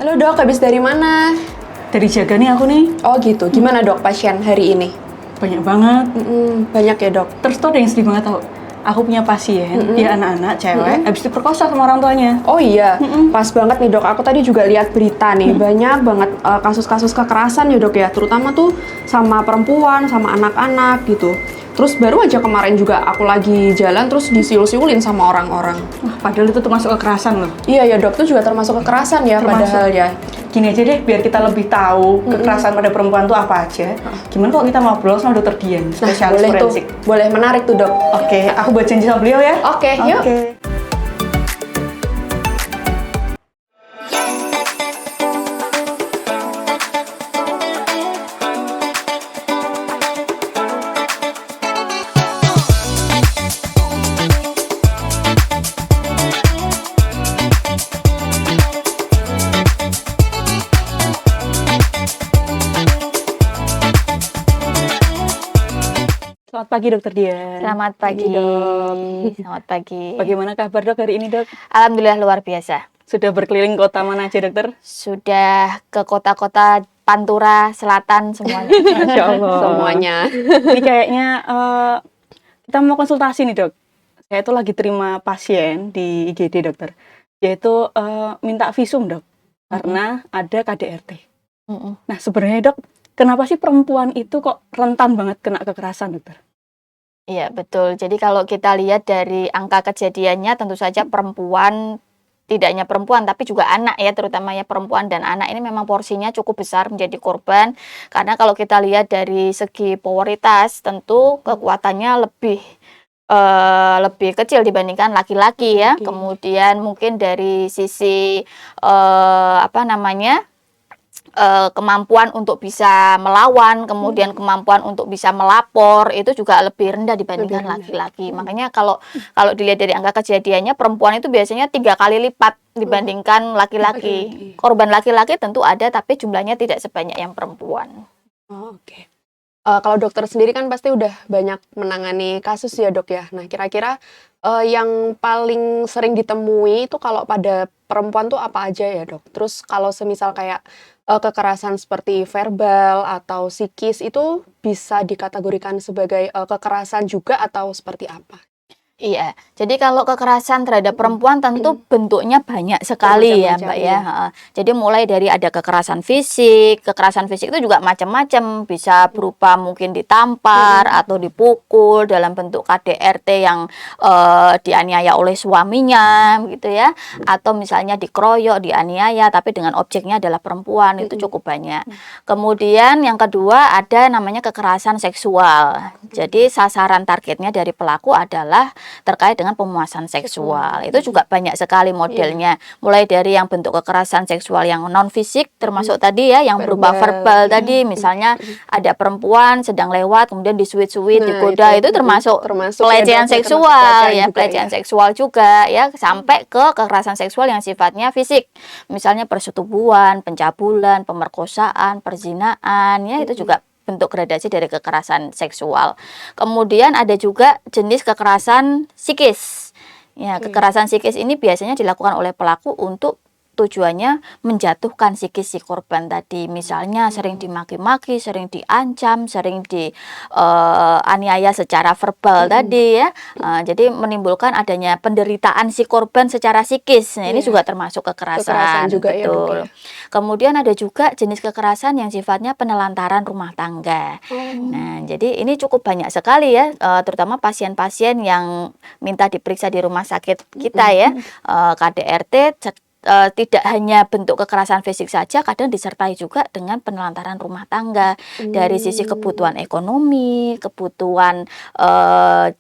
Halo dok, habis dari mana? Dari jaga nih aku nih, Oh gitu, gimana dok pasien hari ini? banyak banget. Banyak ya dok? Terus tuh ada yang sedih banget tau. Aku punya pasien, dia anak-anak cewek, habis diperkosa sama orang tuanya. Oh iya, pas banget nih dok, aku tadi juga lihat berita nih, banyak banget kasus-kasus kekerasan ya dok ya, terutama tuh sama perempuan, sama anak-anak gitu. Terus baru aja kemarin juga aku lagi jalan terus disiul-siulin sama orang-orang. Wah, padahal itu termasuk kekerasan loh. Iya ya dok, itu juga termasuk kekerasan ya padahal ya. Gini aja deh, biar kita lebih tahu kekerasan pada perempuan tuh apa aja. Gimana kalau kita ngobrol sama dokter Dian, Nah spesialis boleh tuh, forensik. boleh menarik tuh dok. Oke, aku buat janji sama beliau ya. Oke, yuk. Selamat pagi dokter Dian. Selamat pagi, dok. Selamat pagi. Bagaimana kabar dok hari ini dok? Alhamdulillah luar biasa. Sudah berkeliling kota mana aja dokter? Sudah ke kota-kota Pantura, Selatan semuanya. Masya Allah. Semuanya. Ini kayaknya kita mau konsultasi nih dok. Saya tuh lagi terima pasien di IGD dokter. Yaitu minta visum dok. Karena ada KDRT. Nah sebenarnya dok, kenapa sih perempuan itu kok rentan banget kena kekerasan dokter? Iya betul. Jadi kalau kita lihat dari angka kejadiannya, tentu saja perempuan, tidak hanya perempuan tapi juga anak ya, terutama ya perempuan dan anak ini memang porsinya cukup besar menjadi korban. Karena kalau kita lihat dari segi prioritas, tentu kekuatannya lebih kecil dibandingkan laki-laki ya. Kemudian mungkin dari sisi kemampuan untuk bisa melawan, kemudian kemampuan untuk bisa melapor itu juga lebih rendah dibandingkan laki-laki. Makanya kalau dilihat dari angka kejadiannya, perempuan itu biasanya 3 kali lipat dibandingkan laki-laki. Korban laki-laki tentu ada, tapi jumlahnya tidak sebanyak yang perempuan. Oke. Kalau dokter sendiri kan pasti udah banyak menangani kasus ya dok ya. Nah kira-kira yang paling sering ditemui itu kalau pada perempuan tuh apa aja ya dok? Terus kalau semisal kayak kekerasan seperti verbal atau psikis itu bisa dikategorikan sebagai kekerasan juga atau seperti apa? Iya, jadi kalau kekerasan terhadap perempuan tentu bentuknya banyak sekali ya Mbak ya. Jadi mulai dari ada kekerasan fisik itu juga macam-macam, bisa berupa mungkin ditampar atau dipukul dalam bentuk KDRT yang dianiaya oleh suaminya gitu ya, atau misalnya dikeroyok, dianiaya tapi dengan objeknya adalah perempuan, itu cukup banyak. Kemudian yang kedua ada namanya kekerasan seksual. Jadi sasaran targetnya dari pelaku adalah terkait dengan pemuasan seksual. Itu juga banyak sekali modelnya. Mulai dari yang bentuk kekerasan seksual yang non fisik, termasuk tadi ya yang berupa verbal tadi, misalnya ada perempuan sedang lewat kemudian disuit-suit, digoda, itu termasuk pelecehan seksual ya, pelecehan seksual juga ya, sampai ke kekerasan seksual yang sifatnya fisik. Misalnya persetubuhan, pencabulan, pemerkosaan, perzinaan ya, itu juga bentuk gradasi dari kekerasan seksual. Kemudian ada juga jenis kekerasan psikis. Ya, kekerasan psikis ini biasanya dilakukan oleh pelaku untuk tujuannya menjatuhkan psikis si korban tadi. Misalnya sering dimaki-maki, sering diancam, sering dianiaya secara verbal tadi ya. Jadi menimbulkan adanya penderitaan si korban secara psikis. Nah, ini juga termasuk kekerasan juga betul. Ya. Kemudian ada juga jenis kekerasan yang sifatnya penelantaran rumah tangga. Nah, jadi ini cukup banyak sekali ya, terutama pasien-pasien yang minta diperiksa di rumah sakit kita ya, KDRT. Tidak hanya bentuk kekerasan fisik saja, kadang disertai juga dengan penelantaran rumah tangga dari sisi kebutuhan ekonomi, kebutuhan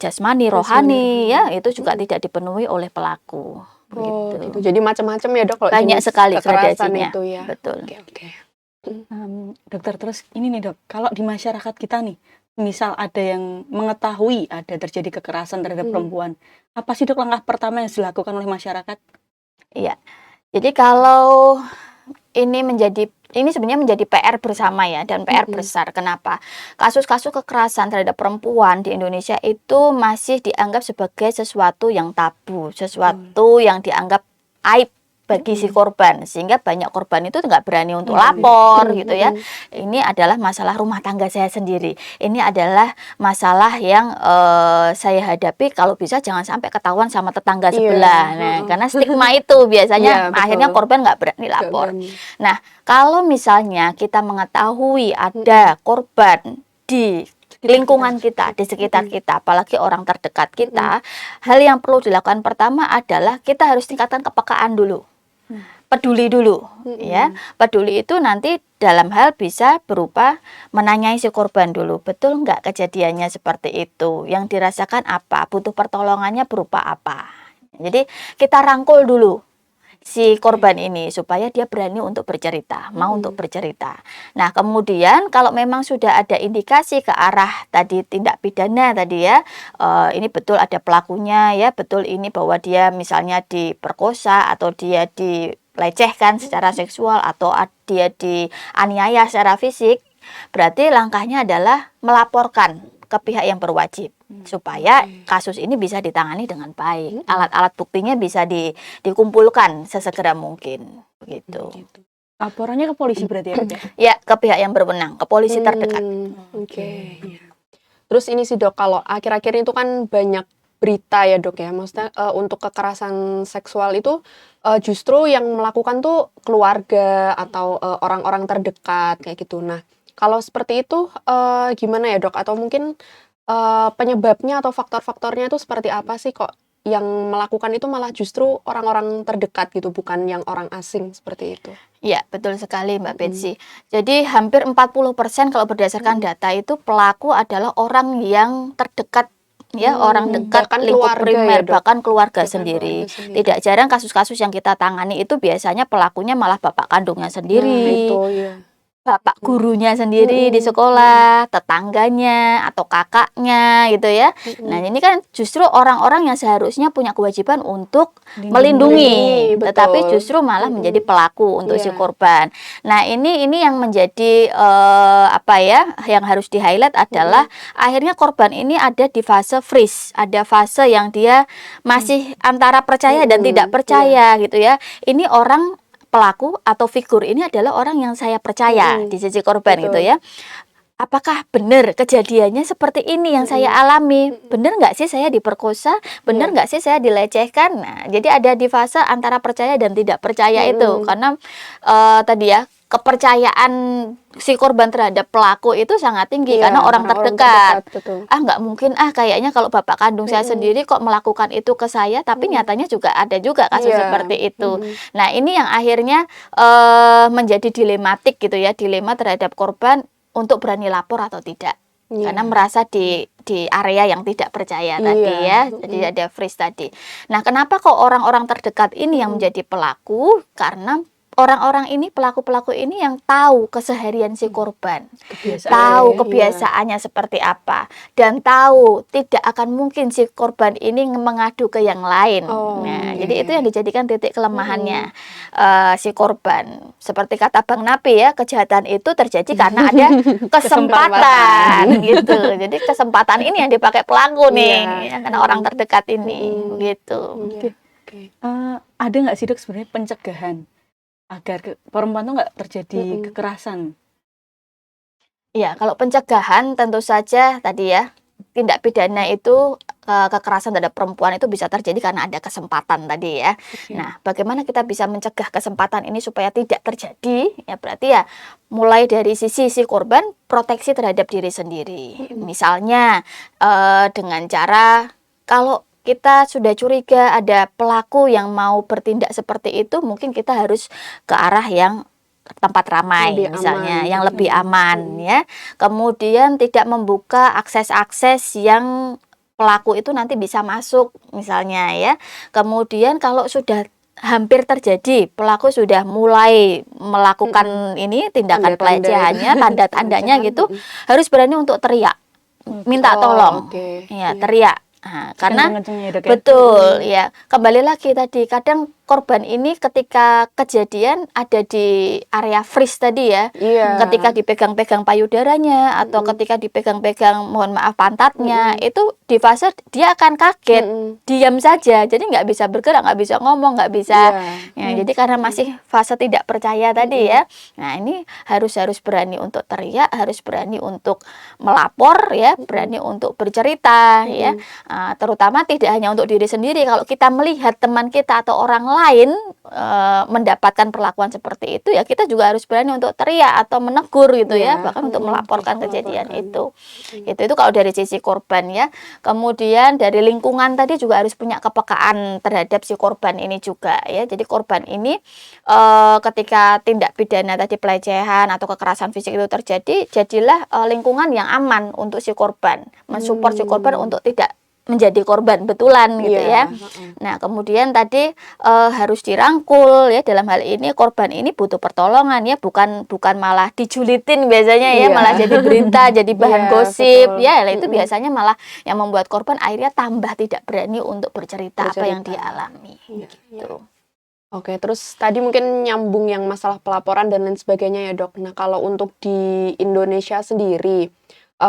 jasmani, rohani ya, itu juga tidak dipenuhi oleh pelaku. Gitu. Jadi macam-macam ya dok kalau banyak jenis sekali kekerasan gradasinya. itu ya. Betul. Oke. Dokter, terus ini nih dok, kalau di masyarakat kita nih, misal ada yang mengetahui ada terjadi kekerasan terhadap perempuan, apa sih dok langkah pertama yang dilakukan oleh masyarakat? Iya. Jadi kalau ini sebenarnya menjadi PR bersama ya, dan PR besar. Kenapa? Kasus-kasus kekerasan terhadap perempuan di Indonesia itu masih dianggap sebagai sesuatu yang tabu, sesuatu yang dianggap aib bagi si korban, sehingga banyak korban itu nggak berani untuk lapor gitu ya. Ini adalah masalah rumah tangga saya sendiri. Ini adalah masalah yang saya hadapi, kalau bisa jangan sampai ketahuan sama tetangga sebelah. Nah, karena stigma itu biasanya akhirnya korban nggak berani lapor. Nah, kalau misalnya kita mengetahui ada korban di lingkungan kita, di sekitar kita, apalagi orang terdekat kita, hal yang perlu dilakukan pertama adalah kita harus tingkatkan kepekaan dulu. Peduli dulu, ya. Peduli itu nanti dalam hal bisa berupa menanyai si korban dulu, betul nggak kejadiannya seperti itu, yang dirasakan apa, butuh pertolongannya berupa apa. Jadi kita rangkul dulu si korban ini supaya dia berani untuk bercerita, mau untuk bercerita. Nah, kemudian kalau memang sudah ada indikasi ke arah tadi tindak pidana tadi ya, ini betul ada pelakunya ya, betul ini bahwa dia misalnya diperkosa atau dia dilecehkan secara seksual atau dia dianiaya secara fisik, berarti langkahnya adalah melaporkan ke pihak yang berwajib supaya kasus ini bisa ditangani dengan baik. Alat-alat buktinya bisa dikumpulkan sesegera mungkin begitu. Laporannya ke polisi berarti ya? Ya, ke pihak yang berwenang, ke polisi terdekat. Oke. Terus ini sih Dok, kalau akhir-akhir itu kan banyak berita ya Dok ya, maksudnya untuk kekerasan seksual itu justru yang melakukan tuh keluarga atau orang-orang terdekat kayak gitu. Nah, kalau seperti itu gimana ya Dok? Atau mungkin penyebabnya atau faktor-faktornya itu seperti apa sih kok yang melakukan itu malah justru orang-orang terdekat gitu, bukan yang orang asing seperti itu? Ya, betul sekali Mbak Betsy. Jadi hampir 40% kalau berdasarkan data itu pelaku adalah orang yang terdekat ya, orang dekat bahkan lingkup keluarga primer, ya, Dok? bahkan keluarga Bahkan sendiri. keluarga sendiri. Tidak jarang kasus-kasus yang kita tangani itu biasanya pelakunya malah bapak kandungnya Nah, sendiri, itu ya. bapak gurunya sendiri di sekolah, tetangganya atau kakaknya gitu ya. Nah, ini kan justru orang-orang yang seharusnya punya kewajiban untuk melindungi, Betul. tetapi justru malah menjadi pelaku untuk si Iya. korban. Nah, ini yang menjadi apa ya, yang harus di-highlight adalah akhirnya korban ini ada di fase freeze, ada fase yang dia masih antara percaya dan tidak percaya gitu ya. Ini orang pelaku atau figur ini adalah orang yang saya percaya di sisi korban gitu ya. Apakah benar kejadiannya seperti ini yang saya alami? Benar nggak sih saya diperkosa? Benar nggak sih saya dilecehkan? Nah, jadi ada di fase antara percaya dan tidak percaya itu. Karena tadi ya, kepercayaan si korban terhadap pelaku itu sangat tinggi karena orang terdekat. Nggak mungkin kayaknya kalau bapak kandung saya sendiri kok melakukan itu ke saya, tapi nyatanya juga ada juga kasus seperti itu. Nah, ini yang akhirnya menjadi dilematik gitu ya, dilema terhadap korban untuk berani lapor atau tidak. Karena merasa di area yang tidak percaya tadi ya, jadi ada freeze tadi. Nah, kenapa kok orang-orang terdekat ini yang menjadi pelaku? Karena orang-orang ini, pelaku-pelaku ini yang tahu keseharian si korban, tahu kebiasaannya seperti apa, dan tahu tidak akan mungkin si korban ini mengadu ke yang lain. Nah, jadi itu yang dijadikan titik kelemahannya si korban. Seperti kata Bang Napi ya, kejahatan itu terjadi karena ada kesempatan gitu. Jadi kesempatan ini yang dipakai pelaku nih, ya, karena orang terdekat ini gitu. Ada nggak sih Dok sebenarnya pencegahan agar perempuan tuh nggak terjadi kekerasan? Iya, kalau pencegahan tentu saja tadi ya, tindak pidana itu kekerasan terhadap perempuan itu bisa terjadi karena ada kesempatan tadi ya. Nah, bagaimana kita bisa mencegah kesempatan ini supaya tidak terjadi? Ya berarti ya mulai dari sisi si korban, proteksi terhadap diri sendiri. Misalnya dengan cara kalau kita sudah curiga ada pelaku yang mau bertindak seperti itu, mungkin kita harus ke arah yang tempat ramai lebih misalnya, aman, yang lebih aman ya. Kemudian tidak membuka akses-akses yang pelaku itu nanti bisa masuk misalnya ya. Kemudian kalau sudah hampir terjadi, pelaku sudah mulai melakukan ini tindakan pelecehannya, tanda-tandanya gitu, harus berani untuk teriak, minta tolong, ya teriak. Nah, karena betul ya, kembali lagi tadi kadang korban ini ketika kejadian ada di area freeze tadi ya. Iya. Ketika dipegang-pegang payudaranya atau ketika dipegang-pegang mohon maaf pantatnya, itu di fase dia akan kaget, diam saja. Jadi nggak bisa bergerak, nggak bisa ngomong, nggak bisa. Ya, jadi karena masih fase tidak percaya tadi ya. Nah, ini harus berani untuk teriak, harus berani untuk melapor ya, berani untuk bercerita ya. Terutama tidak hanya untuk diri sendiri. Kalau kita melihat teman kita atau orang lain mendapatkan perlakuan seperti itu ya, kita juga harus berani untuk teriak atau menegur gitu ya, bahkan untuk melaporkan kejadian itu. Itu kalau dari sisi korban ya. Kemudian dari lingkungan tadi juga harus punya kepekaan terhadap si korban ini juga ya. Jadi korban ini ketika tindak pidana tadi pelecehan atau kekerasan fisik itu terjadi, jadilah lingkungan yang aman untuk si korban, mensupport si korban untuk tidak menjadi korban betulan gitu ya. Nah, kemudian tadi harus dirangkul ya, dalam hal ini korban ini butuh pertolongan ya, bukan malah dijulitin biasanya ya, malah jadi berita, jadi bahan gosip ya. Itu biasanya malah yang membuat korban akhirnya tambah tidak berani untuk bercerita apa yang dia alami gitu. Oke, terus tadi mungkin nyambung yang masalah pelaporan dan lain sebagainya ya dok. Nah, kalau untuk di Indonesia sendiri,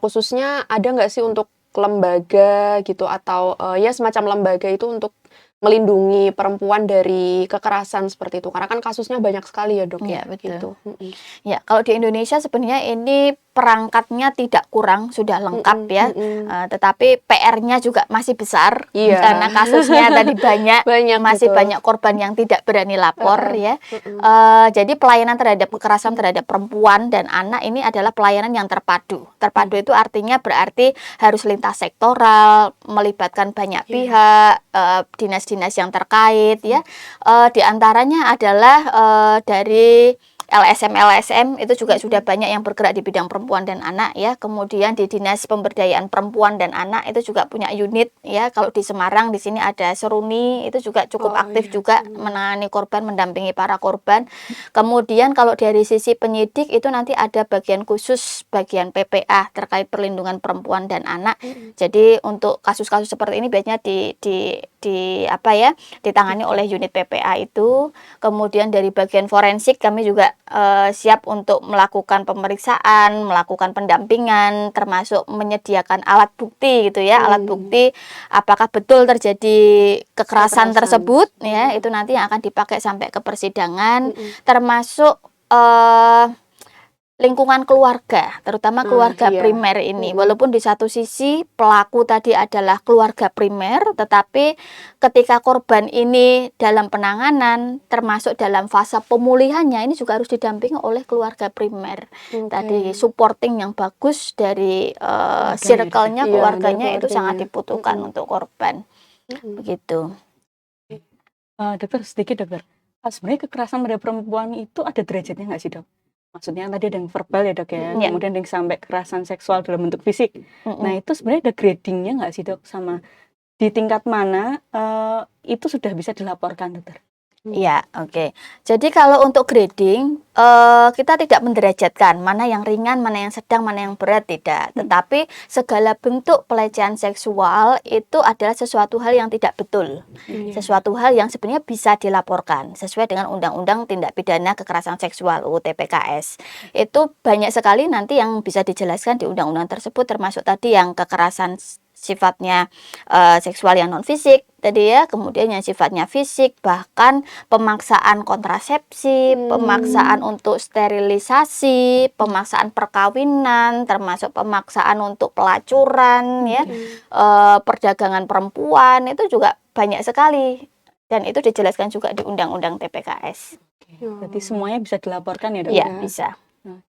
khususnya ada nggak sih untuk lembaga gitu atau ya semacam lembaga itu untuk melindungi perempuan dari kekerasan seperti itu? Karena kan kasusnya banyak sekali ya dok. Ya, betul. Gitu. Ya, kalau di Indonesia sebenarnya ini perangkatnya tidak kurang, sudah lengkap ya. Tetapi PR-nya juga masih besar karena kasusnya tadi banyak masih betul. banyak korban yang tidak berani lapor ya. Jadi pelayanan terhadap kekerasan terhadap perempuan dan anak ini adalah pelayanan yang terpadu. Terpadu itu artinya berarti harus lintas sektoral, melibatkan banyak pihak, dinas-dinas yang terkait ya. Di antaranya adalah dari LSM itu juga sudah banyak yang bergerak di bidang perempuan dan anak ya. Kemudian di Dinas Pemberdayaan Perempuan dan Anak itu juga punya unit ya. Kalau di Semarang di sini ada Seruni, itu juga cukup aktif juga menangani korban, mendampingi para korban. Kemudian kalau dari sisi penyidik itu nanti ada bagian khusus, bagian PPA terkait perlindungan perempuan dan anak. Jadi untuk kasus-kasus seperti ini biasanya ditangani oleh unit PPA itu. Kemudian dari bagian forensik kami juga siap untuk melakukan pemeriksaan, melakukan pendampingan, termasuk menyediakan alat bukti gitu ya, alat bukti apakah betul terjadi kekerasan tersebut ya, itu nanti yang akan dipakai sampai ke persidangan, termasuk lingkungan keluarga, terutama keluarga primer ini. Walaupun di satu sisi pelaku tadi adalah keluarga primer, tetapi ketika korban ini dalam penanganan, termasuk dalam fase pemulihannya, ini juga harus didampingi oleh keluarga primer. Tadi supporting yang bagus dari circle-nya, keluarganya itu sangat dibutuhkan untuk korban. Begitu. Dokter, sedikit dokter. Sebenarnya kekerasan pada perempuan itu ada derajatnya nggak sih dok? Maksudnya tadi ada yang verbal ya dok ya, kemudian ada yang sampai kekerasan seksual dalam bentuk fisik. Nah itu sebenarnya ada gradingnya nggak sih dok, sama di tingkat mana itu sudah bisa dilaporkan dokter? Ya, oke. Jadi kalau untuk grading, kita tidak menderajatkan mana yang ringan, mana yang sedang, mana yang berat, tidak. Tetapi segala bentuk pelecehan seksual itu adalah sesuatu hal yang tidak betul. Sesuatu hal yang sebenarnya bisa dilaporkan sesuai dengan Undang-Undang Tindak Pidana Kekerasan Seksual UU TPKS. Itu banyak sekali nanti yang bisa dijelaskan di undang-undang tersebut, termasuk tadi yang kekerasan sifatnya seksual yang non fisik tadi ya, kemudian yang sifatnya fisik, bahkan pemaksaan kontrasepsi, pemaksaan untuk sterilisasi, pemaksaan perkawinan, termasuk pemaksaan untuk pelacuran ya, perdagangan perempuan, itu juga banyak sekali dan itu dijelaskan juga di Undang-Undang TPKS. Berarti semuanya bisa dilaporkan ya dok? Iya, bisa.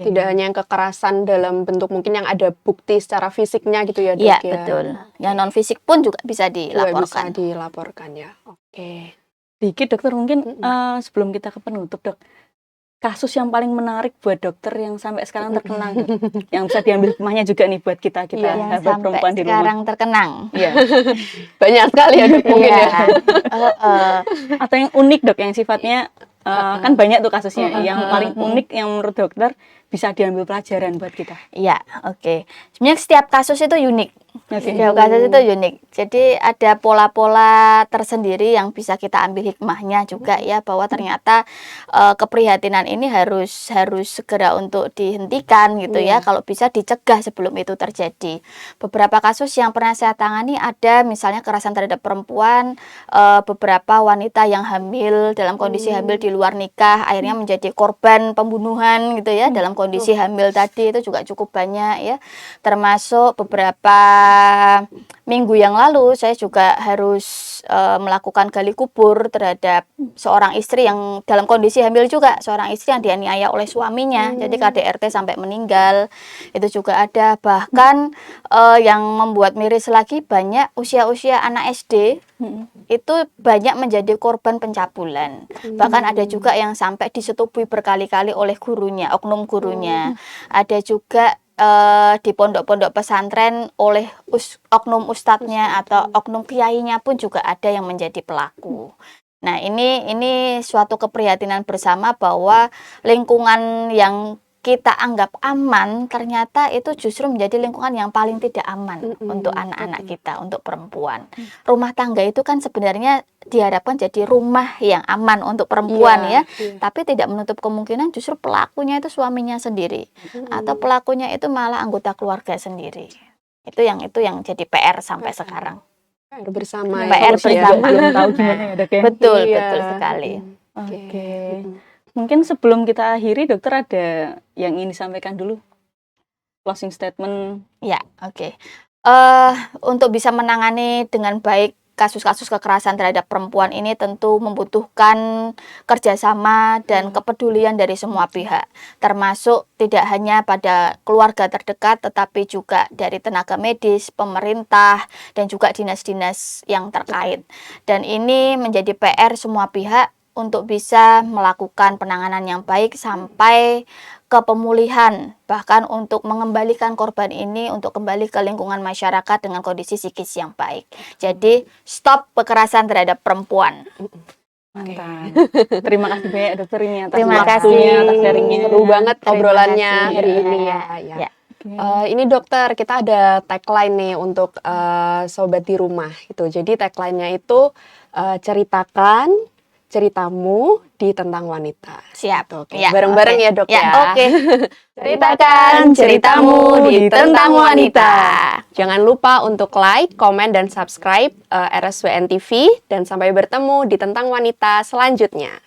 Tidak hanya yang kekerasan dalam bentuk mungkin yang ada bukti secara fisiknya gitu ya dok Iya, ya. betul. Yang non fisik pun juga bisa Juga dilaporkan. bisa dilaporkan ya. Oke. Dikit dokter mungkin sebelum kita ke penutup dok, kasus yang paling menarik buat dokter yang sampai sekarang terkenang, yang bisa diambil hikmahnya juga nih buat kita Yang sahabat sampai perempuan di rumah. sekarang terkenang. Iya. Banyak sekali ya dok mungkin ya. Atau yang unik dok, yang sifatnya kan banyak tuh kasusnya. Yang paling unik yang menurut dokter bisa diambil pelajaran buat kita. Iya, oke. Sebenarnya setiap kasus itu unik. Oke. Setiap kasus itu unik. Jadi ada pola-pola tersendiri yang bisa kita ambil hikmahnya juga ya, bahwa ternyata keprihatinan ini harus segera untuk dihentikan gitu ya. Kalau bisa dicegah sebelum itu terjadi. Beberapa kasus yang pernah saya tangani ada misalnya kekerasan terhadap perempuan, beberapa wanita yang hamil dalam kondisi hamil di luar nikah akhirnya menjadi korban pembunuhan gitu ya, dalam kondisi hamil tadi itu juga cukup banyak ya. Termasuk beberapa minggu yang lalu saya juga harus melakukan gali kubur terhadap seorang istri yang dalam kondisi hamil juga, seorang istri yang dianiaya oleh suaminya, jadi KDRT sampai meninggal. Itu juga ada. Bahkan yang membuat miris lagi, banyak usia-usia anak SD itu banyak menjadi korban pencabulan. Bahkan ada juga yang sampai disetubui berkali-kali oleh gurunya, oknum gurunya. Ada juga di pondok-pondok pesantren oleh oknum ustadznya atau oknum kiainya pun juga ada yang menjadi pelaku. Nah, ini suatu keprihatinan bersama bahwa lingkungan yang kita anggap aman ternyata itu justru menjadi lingkungan yang paling tidak aman untuk anak-anak kita, untuk perempuan. Rumah tangga itu kan sebenarnya diharapkan jadi rumah yang aman untuk perempuan ya, tapi tidak menutup kemungkinan justru pelakunya itu suaminya sendiri atau pelakunya itu malah anggota keluarga sendiri. Itu yang jadi PR sampai sekarang. PR bersama. PR bersama. Belum tahu gimana ya, Dok ya. Betul sekali. Oke. Mungkin sebelum kita akhiri, dokter ada yang ingin disampaikan dulu? Closing statement. Ya, oke. Untuk bisa menangani dengan baik kasus-kasus kekerasan terhadap perempuan ini tentu membutuhkan kerjasama dan kepedulian dari semua pihak, termasuk tidak hanya pada keluarga terdekat, tetapi juga dari tenaga medis, pemerintah, dan juga dinas-dinas yang terkait. Dan ini menjadi PR semua pihak untuk bisa melakukan penanganan yang baik sampai ke pemulihan, bahkan untuk mengembalikan korban ini untuk kembali ke lingkungan masyarakat dengan kondisi psikis yang baik. Jadi stop kekerasan terhadap perempuan. Mantap. Terima kasih banyak dokter ini atas Terima waktunya, kasih. atas sharingnya. Seru banget Terima obrolannya kasih. hari ini Ya. ya. Ini dokter, kita ada tagline nih untuk sobat di rumah itu. Jadi tagline-nya itu ceritakan ceritamu di Tentang Wanita. Siap. Oke. Bareng-bareng ya dok ya. Oke. Ceritakan ceritamu di Tentang Wanita. Jangan lupa untuk like, komen, dan subscribe RSWN TV. Dan sampai bertemu di Tentang Wanita selanjutnya.